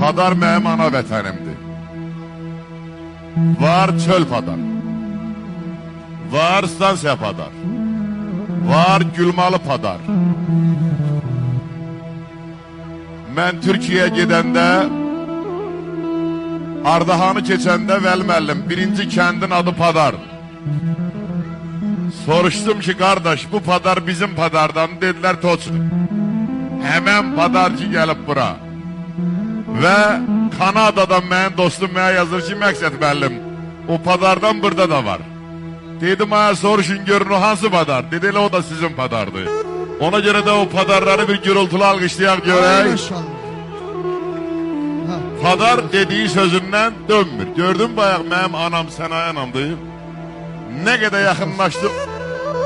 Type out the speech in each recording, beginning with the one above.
Padar mənim ana vətənimdir. Var çöl Padar, var stansiya Padar, var Gülmalı Padar. Mən Türkiyəyə gedəndə, Ardahanı keçəndə Vəli müəllim, birinci kəndin adı Padar. Soruşdum ki, qardaş, bu Padar bizim Padardan, dedilər Toçun. Həmən Padarcı gəlib bura. Və Kanadadan mənim dostum mənə yazır ki, Məqsəd müəllim, o Padardan burada da var. Dedim, aya soruşun görün o hansı Padar? Dedi, o da sizin Padardır. Ona görə də o Padarları bir gürültülü alqışlayaq görək. Padar dediği sözündən dönmür. Gördün bayaq mənim anam Sənayə anamdır. Nə qədər yaxınlaşdı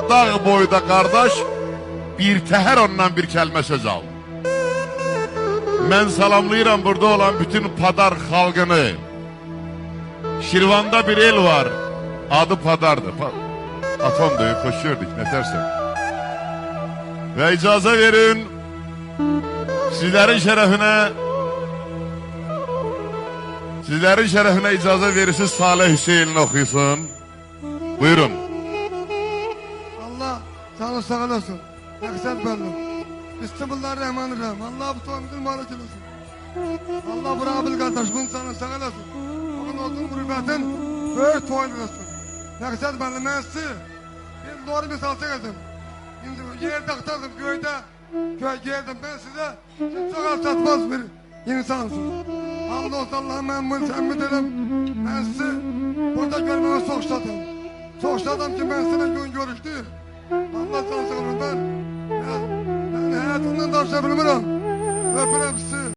dağ boyda qardaş, bir təhər ondan bir kəlmə söz aldı. Mən salamlayıram burada olan bütün Padar xalqını. Şirvanda bir el var, adı Padardır. Atom döyüb, xoş gördük, nətərsən. Və icazə verin, sizlərin şərəfinə icazə verirsiniz, Salih Hüseyin'in oxuyusun. Buyurun. Allah sağ sağ olasın. Məqsəd bəlli. Bismillahirrahmanirrahim. Allah bu toyumuzun mübarək eləsin. Allah bu Rabil qardaşımın sana sağ olasın. Bugün olsun qürbətin böyük toyun eləsin. Məqsəd bəlli. Mən sizi bir doğru misal çəkədim. İndi yerdə axtardım, göydə geldim. Ben size çok alçatmaz bir insansınız. Allah olsun Allah'a mən bunu səmmit edəm. Mən sizi burada görməyə soğuşladım. Soğuşladım ki ben sizinle gün görüşdük. Allah sana sağ olun ben hayatımdan daşa bilmirəm. Öpürəm sizi.